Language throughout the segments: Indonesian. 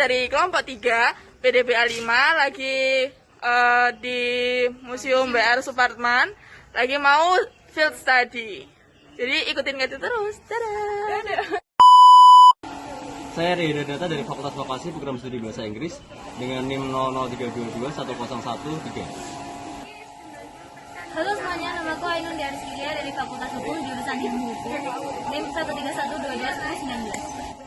dari kelompok 3 PDBA 5 lagi di Museum WR Supratman, lagi mau field study. Jadi ikutin itu terus. Dadah. Saya Rida Data dari Fakultas Vokasi Program Studi Bahasa Inggris dengan NIM 003221013. Halo semuanya, nama aku Ainun Diarskia dari Fakultas Hukum jurusan Ilmu Hukum, NIM 1312219.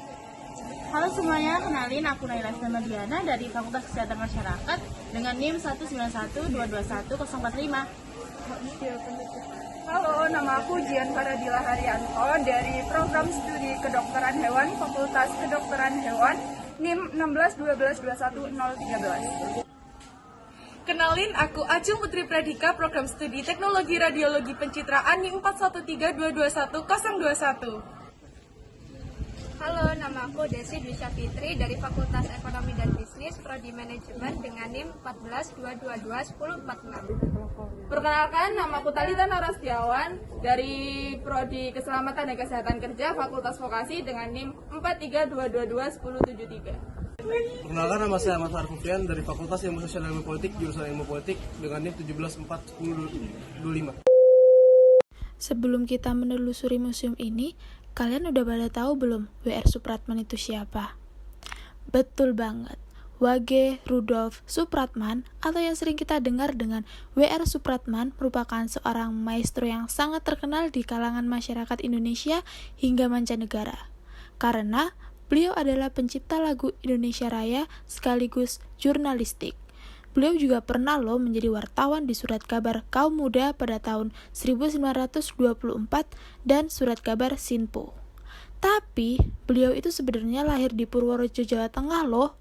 Halo semuanya, kenalin aku Naila Diana dari Fakultas Kesehatan Masyarakat dengan NIM 191221045. Halo, nama aku Jian Faradila Haryanto dari Program Studi Kedokteran Hewan Fakultas Kedokteran Hewan NIM 161211013. Kenalin, aku Acung Putri Pradika, Program Studi Teknologi Radiologi Pencitraan NIM 4132212021. Halo, nama aku Desi Dwisya Fitri dari Fakultas Ekonomi dan Bisnis Prodi Manajemen dengan NIM 142221046. Perkenalkan, nama aku Talita Narastiawan dari Prodi Keselamatan dan Kesehatan Kerja Fakultas Vokasi dengan NIM 432221073. Perkenalkan, nama saya Ahmad Arfufian dari Fakultas Ilmu Sosial dan Ilmu Politik jurusan Ilmu Politik dengan NIM 1741025. Sebelum kita menelusuri museum ini, kalian udah pada tahu belum WR Supratman itu siapa? Betul banget, Wage Rudolf Supratman atau yang sering kita dengar dengan WR Supratman merupakan seorang maestro yang sangat terkenal di kalangan masyarakat Indonesia hingga mancanegara. Karena beliau adalah pencipta lagu Indonesia Raya sekaligus jurnalistik. Beliau juga pernah menjadi wartawan di Surat Kabar Kaum Muda pada tahun 1924 dan Surat Kabar Sinpo. Tapi, beliau itu sebenarnya lahir di Purworejo, Jawa Tengah loh.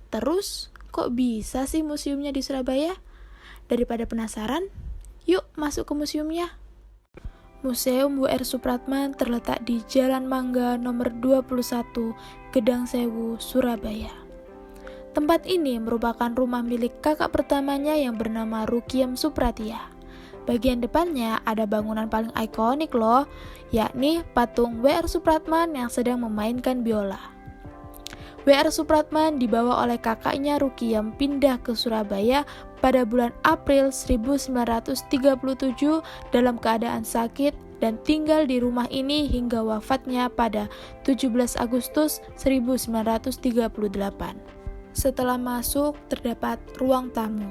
Terus, kok bisa sih museumnya di Surabaya? Daripada penasaran, yuk masuk ke museumnya. Museum WR Supratman terletak di Jalan Mangga nomor 21, Gedang Sewu, Surabaya. Tempat ini merupakan rumah milik kakak pertamanya yang bernama Rukiem Supratia. Bagian depannya ada bangunan paling ikonik loh, yakni patung WR Supratman yang sedang memainkan biola. WR Supratman dibawa oleh kakaknya Rukiem pindah ke Surabaya pada bulan April 1937 dalam keadaan sakit dan tinggal di rumah ini hingga wafatnya pada 17 Agustus 1938. Setelah masuk, terdapat ruang tamu.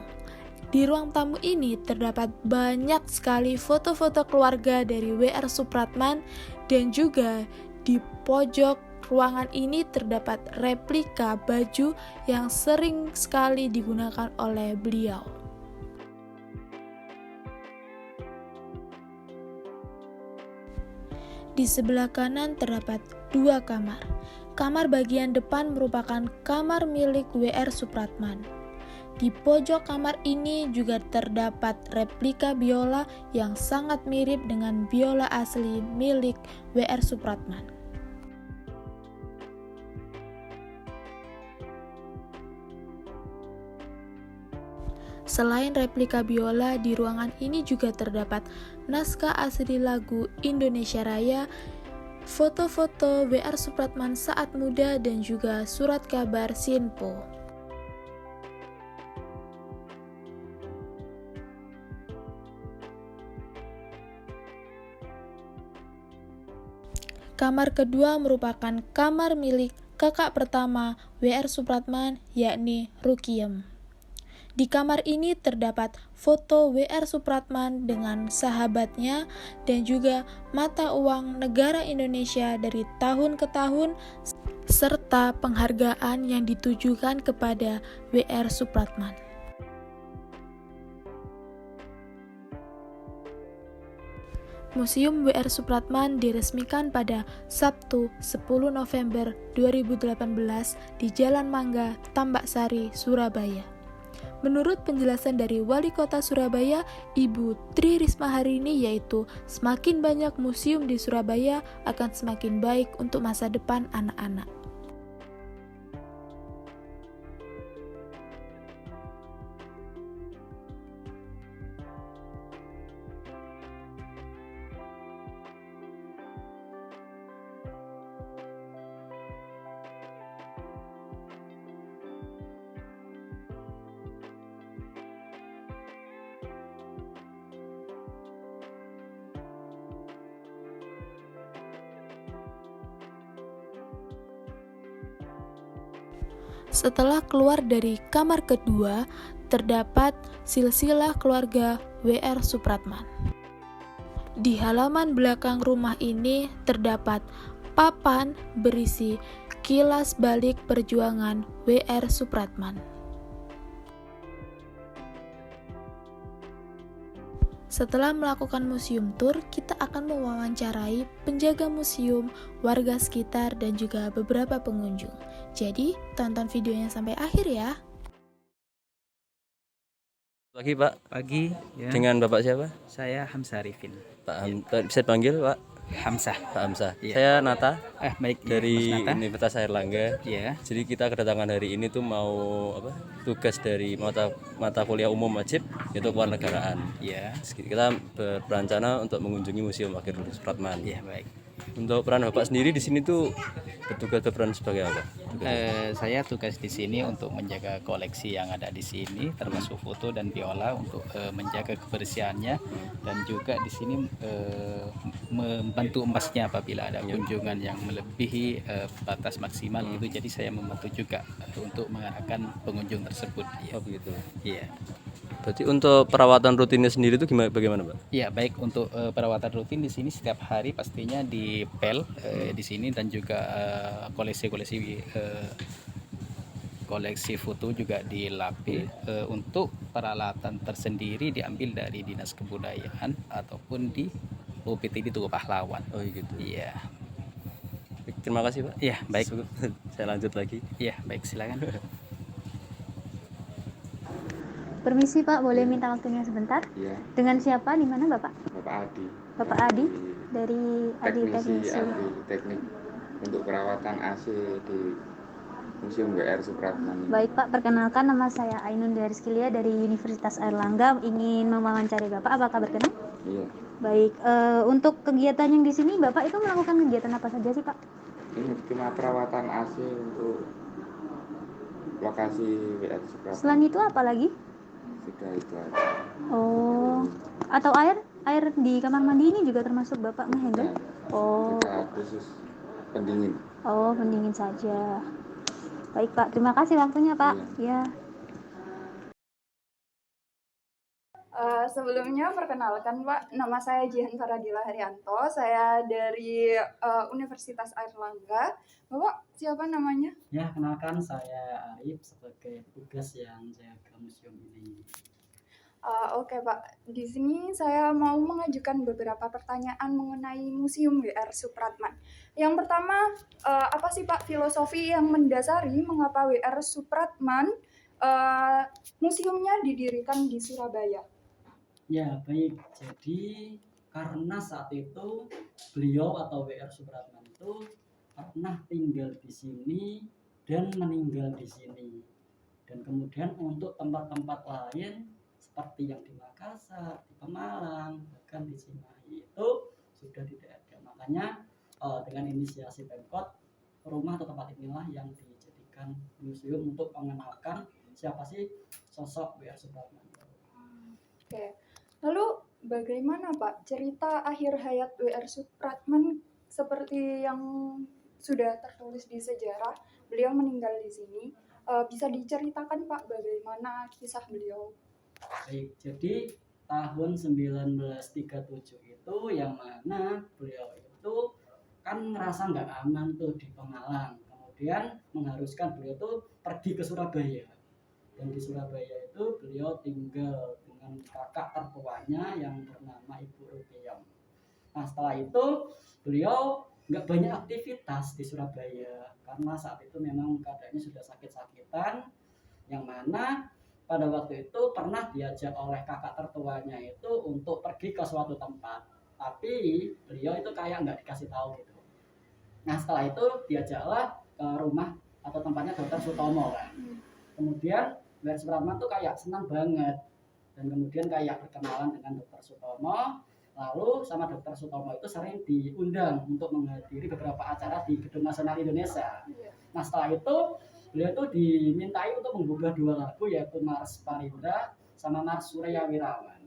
Di ruang tamu ini terdapat banyak sekali foto-foto keluarga dari WR Supratman dan juga di pojok ruangan ini terdapat replika baju yang sering sekali digunakan oleh beliau. Di sebelah kanan terdapat dua kamar. Kamar bagian depan merupakan kamar milik WR Supratman. Di pojok kamar ini juga terdapat replika biola yang sangat mirip dengan biola asli milik WR Supratman. Selain replika biola, di ruangan ini juga terdapat naskah asli lagu Indonesia Raya, foto-foto WR Supratman saat muda dan juga surat kabar Sinpo. Kamar kedua merupakan kamar milik kakak pertama WR Supratman, yakni Rukiem. Di kamar ini terdapat foto WR Supratman dengan sahabatnya dan juga mata uang negara Indonesia dari tahun ke tahun serta penghargaan yang ditujukan kepada WR Supratman. Museum WR Supratman diresmikan pada Sabtu 10 November 2018 di Jalan Mangga, Tambak Sari, Surabaya. Menurut penjelasan dari Wali Kota Surabaya, Ibu Tri Risma hari ini, yaitu semakin banyak museum di Surabaya akan semakin baik untuk masa depan anak-anak. Setelah keluar dari kamar kedua, terdapat silsilah keluarga W.R. Supratman. Di halaman belakang rumah ini terdapat papan berisi kilas balik perjuangan W.R. Supratman. Setelah melakukan museum tour, kita akan mewawancarai penjaga museum, warga sekitar, dan juga beberapa pengunjung. Jadi, tonton videonya sampai akhir ya. Pagi Pak, Pagi, ya. dengan Bapak siapa? Saya Hamzah Arifin. Bisa dipanggil Pak? Hamzah. Pak Hamzah. Iya. Saya Nata Baik. dari Mas Nata. Universitas Airlangga. Iya. Jadi kita kedatangan hari ini tuh mau tugas dari mata kuliah umum wajib yaitu kewarganegaraan. Iya. Kita berencana untuk mengunjungi Museum Akhir Supratman. Iya, baik. Untuk peran Bapak sendiri di sini tuh berperan sebagai apa? Saya tugas di sini untuk menjaga koleksi yang ada di sini, termasuk foto dan biola untuk menjaga kebersihannya, dan juga di sini membantu emasnya apabila ada kunjungan yang melebihi batas maksimal itu. Jadi saya membantu juga untuk mengarahkan pengunjung tersebut. Oh begitu. Iya. Berarti untuk perawatan rutinnya sendiri itu bagaimana Pak? Ya, baik, untuk perawatan rutin di sini setiap hari pastinya dipel di sini, dan juga koleksi foto juga dilapi. Untuk peralatan tersendiri diambil dari Dinas Kebudayaan ataupun di UPTD Tugu Pahlawan. Oh gitu. Iya. Terima kasih Pak. Iya, baik. Saya lanjut lagi. Iya, baik, silakan. Permisi Pak, boleh minta waktunya sebentar? Iya, Dengan siapa? Di mana Bapak? Bapak Adi. Bapak Adi dari Adi Teknisi Teknisi. Adi Teknik untuk perawatan AC di Museum W.R. Supratman. Baik Pak, perkenalkan nama saya Ainun Rizkilia dari Universitas Airlangga, ingin mewawancari Bapak, apakah berkenan? Iya, Baik, untuk kegiatan yang di sini Bapak itu melakukan kegiatan apa saja sih Pak? ini cuma perawatan AC untuk lokasi W.R. Supratman. Selain itu apa lagi? Sudah itu aja. Oh, atau air di kamar mandi ini juga termasuk Bapak ngehandle? Oh, Kita khusus pendingin. oh pendingin saja. Baik Pak, terima kasih waktunya Pak. Ya. Sebelumnya perkenalkan Pak, nama saya Jihan Faradila Haryanto, saya dari Universitas Airlangga. Bapak siapa namanya? Ya, kenalkan saya Arif sebagai petugas yang jaga museum ini. Oke Pak, di sini saya mau mengajukan beberapa pertanyaan mengenai Museum W.R. Supratman. Yang pertama, apa sih Pak filosofi yang mendasari mengapa W.R. Supratman museumnya didirikan di Surabaya? Ya, baik. Jadi karena saat itu beliau atau W.R. Supratman itu pernah tinggal di sini dan meninggal di sini. Dan kemudian untuk tempat-tempat lain seperti yang di Makassar, di Pemalang, bahkan di Cimahi itu sudah tidak ada. Makanya dengan inisiasi Pemkot, rumah atau tempat inilah yang dijadikan museum untuk mengenalkan siapa sih sosok W.R. Supratman. Oke. Lalu bagaimana Pak cerita akhir hayat W.R. Supratman seperti yang sudah tertulis di sejarah? Beliau meninggal di sini. Bisa diceritakan Pak bagaimana kisah beliau? Baik, jadi tahun 1937 itu yang mana beliau itu kan ngerasa nggak aman tuh di Pemalang. Kemudian mengharuskan beliau tuh pergi ke Surabaya. Dan di Surabaya itu beliau tinggal dengan kakak tertuanya yang bernama Ibu Rupiam. Nah, setelah itu beliau nggak banyak aktivitas di Surabaya karena saat itu memang keadaannya sudah sakit-sakitan, yang mana pada waktu itu pernah diajak oleh kakak tertuanya itu untuk pergi ke suatu tempat, tapi beliau itu kayak nggak dikasih tahu gitu. Nah, setelah itu diajaklah ke rumah atau tempatnya Dr. Sutomo kan. Kemudian W.R. Supratman tuh kayak senang banget, dan kemudian kayak berkenalan dengan Dr. Sutomo. Lalu sama Dr. Sutomo itu sering diundang untuk menghadiri beberapa acara di Gedung Nasional Indonesia. Nah, setelah itu beliau itu dimintai untuk menggubah 2 lagu, yaitu Mars Parindra sama Mars Surya Wirawan.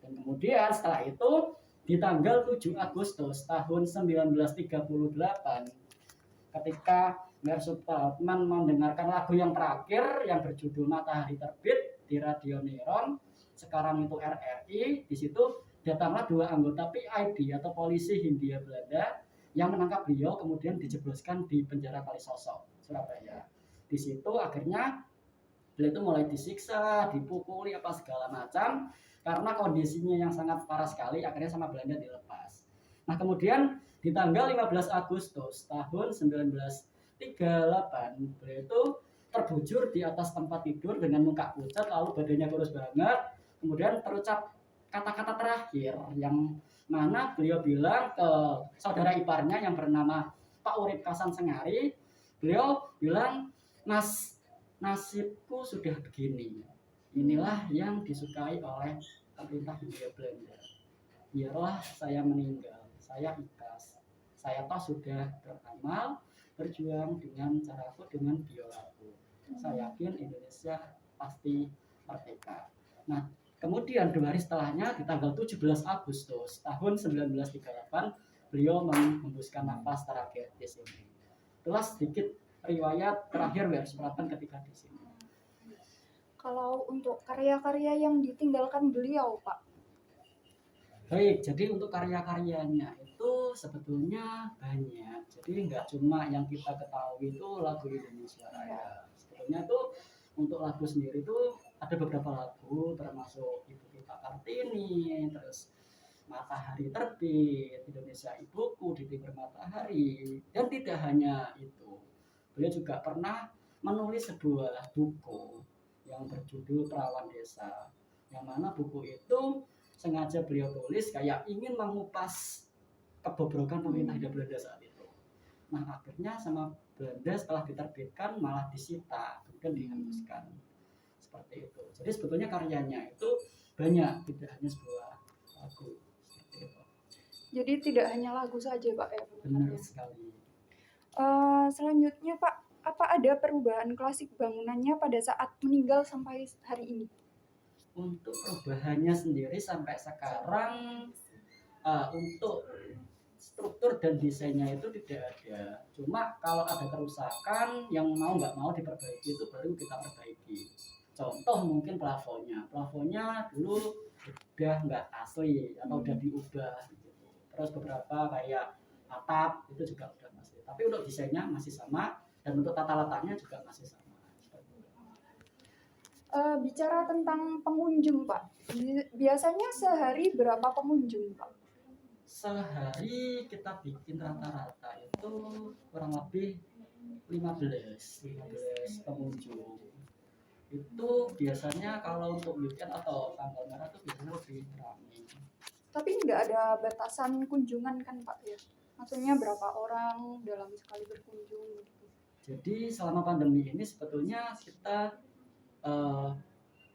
Dan kemudian setelah itu di tanggal 7 Agustus tahun 1938 ketika WR Supratman mendengarkan lagu yang terakhir yang berjudul Matahari Terbit di Radio Neron, sekarang itu RRI. Di situ datanglah 2 anggota PID atau Polisi Hindia Belanda yang menangkap beliau, kemudian dijebloskan di penjara Kalisosok, Surabaya. Di situ akhirnya beliau itu mulai disiksa, dipukuli apa segala macam karena kondisinya yang sangat parah sekali. Akhirnya sama Belanda dilepas. Nah, kemudian di tanggal 15 Agustus tahun 1938 beliau itu terbujur di atas tempat tidur dengan muka pucat, lalu badannya kurus banget. Kemudian terucap kata-kata terakhir yang mana beliau bilang ke saudara iparnya yang bernama Pak Urip Kasan Sengari. Beliau bilang, "Mas, nasibku sudah begini. Inilah yang disukai oleh pemerintah Hindia Belanda. Biarlah saya meninggal, saya ikhlas. Saya toh sudah beramal, berjuang dengan caraku, dengan biolaku. Saya yakin Indonesia pasti merdeka." Nah, kemudian 2 hari setelahnya di tanggal 17 Agustus tahun 1938 beliau menghembuskan nafas terakhir di sini. Itulah sedikit riwayat terakhir WR Supratman ketika di sini. Kalau untuk karya-karya yang ditinggalkan beliau, Pak? Baik, jadi untuk karya-karyanya itu sebetulnya banyak. Jadi nggak cuma yang kita ketahui itu lagu Indonesia Raya. Sebetulnya itu untuk lagu sendiri itu ada beberapa lagu, termasuk Ibu Kita Kartini, terus Matahari Terbit, Indonesia Ibuku, Di Timur Matahari, dan tidak hanya itu. Beliau juga pernah menulis sebuah buku yang berjudul Perawan Desa, yang mana buku itu sengaja beliau tulis kayak ingin mengupas kebobrokan pemerintah Hindia Belanda saat itu. Nah, akhirnya sama Belanda setelah diterbitkan malah disita, kemudian dihapuskan. Seperti itu. Jadi sebetulnya karyanya itu banyak, tidak hanya sebuah lagu. Seperti itu. Jadi tidak hanya lagu saja, Pak, ya? Benar sekali. Selanjutnya, Pak, apa ada perubahan klasik bangunannya pada saat meninggal sampai hari ini? Untuk perubahannya sendiri sampai sekarang, untuk struktur dan desainnya itu tidak ada. Cuma kalau ada kerusakan yang mau nggak mau diperbaiki itu baru kita perbaiki. Contoh mungkin plafonnya dulu udah nggak asli atau udah diubah gitu. Terus beberapa kayak atap itu juga udah masih. Tapi untuk desainnya masih sama dan untuk tata letaknya juga masih sama. Bicara tentang pengunjung, Pak, biasanya sehari berapa pengunjung, Pak? Sehari kita bikin rata-rata itu kurang lebih 15 pengunjung. Itu biasanya kalau untuk weekend atau tanggal merah itu biasanya lebih ramai. Tapi nggak ada batasan kunjungan kan, Pak, ya? Maksudnya berapa orang dalam sekali berkunjung gitu. Jadi selama pandemi ini sebetulnya kita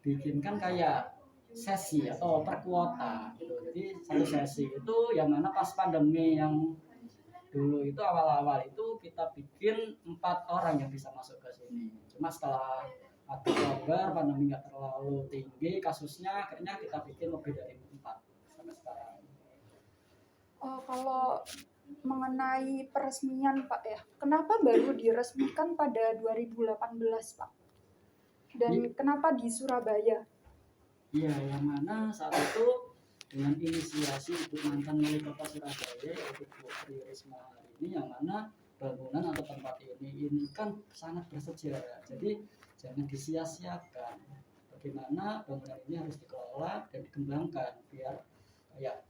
bikinkan kayak sesi atau per kuota gitu. Jadi satu sesi itu yang mana pas pandemi yang dulu itu awal-awal itu kita bikin 4 orang yang bisa masuk ke sini. Cuma setelah Oktober pandemi nggak terlalu tinggi kasusnya, akhirnya kita bikin lebih dari 4 sampai sekarang. Kalau mengenai peresmian, Pak, ya, kenapa baru diresmikan pada 2018, Pak? Dan kenapa di Surabaya? Iya, yang mana saat itu dengan inisiasi Ibu mantan Wali Kota Surabaya yaitu Bu Tri Risma ini, yang mana bangunan atau tempat ini kan sangat bersejarah. Jadi jangan disia-siakan. Bagaimana bangunan ini harus dikelola dan dikembangkan biar kayak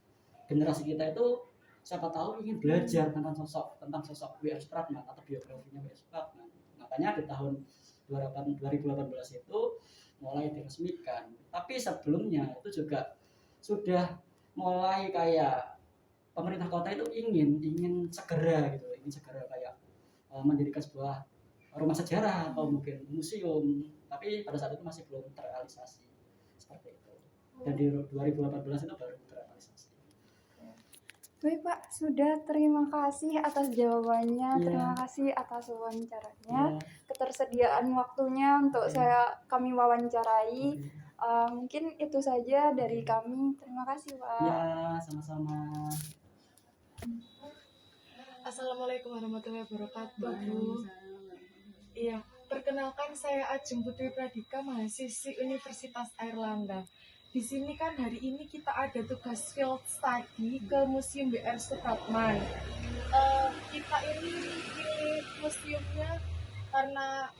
generasi kita itu siapa tahu ingin belajar tentang sosok WR Supratman atau biografinya WR Supratman. Makanya di tahun 2018 itu mulai diresmikan. Tapi sebelumnya itu juga sudah mulai kayak pemerintah kota itu ingin segera kayak mendirikan sebuah rumah sejarah atau mungkin museum, tapi pada saat itu masih belum terrealisasi seperti itu. Dan di 2018 itu baru terrealisasi. Baik, Pak, sudah, terima kasih atas jawabannya, terima kasih atas wawancaranya, ketersediaan waktunya untuk kami wawancarai. Mungkin itu saja dari kami. Terima kasih, Pak. Ya, sama-sama. Assalamualaikum warahmatullahi wabarakatuh. Iya, perkenalkan saya Ajeng Putri Pradika, mahasiswi Universitas Airlangga. Di sini kan hari ini kita ada tugas field study ke Museum WR Supratman. Kita ini pilih museumnya karena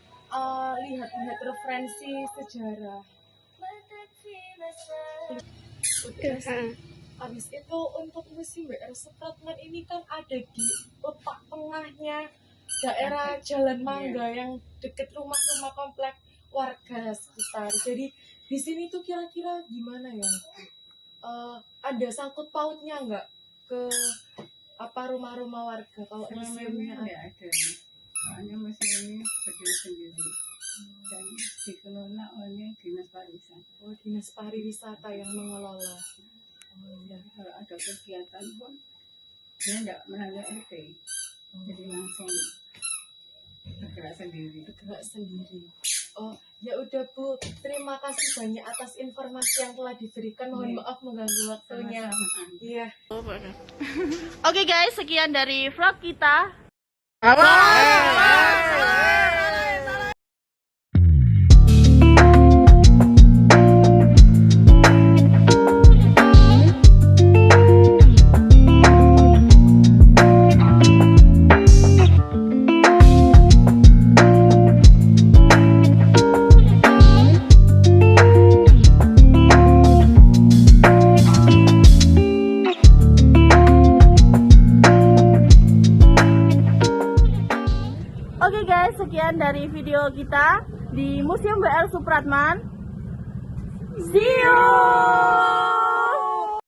lihat-lihat referensi sejarah. Udah. Habis itu untuk Museum WR Supratman ini kan ada di letak tengahnya daerah Jalan Mangga yang deket rumah-rumah komplek warga sekitar. Jadi di sini tuh kira-kira gimana ya? Ada sangkut pautnya nggak ke apa rumah-rumah warga kalau museumnya ada? Soalnya museum ini berdiri sendiri dan dikelola oleh Dinas Pariwisata. Oh, Dinas Pariwisata yang mengelola. Ya, kalau ada kegiatan pun dia tidak melalui RT, jadi langsung bergerak sendiri. Oh, ya udah Bu, terima kasih banyak atas informasi yang telah diberikan. Mohon maaf mengganggu waktunya. Iya. Oke guys, sekian dari vlog kita. Oke guys, sekian dari video kita di Museum WR Supratman.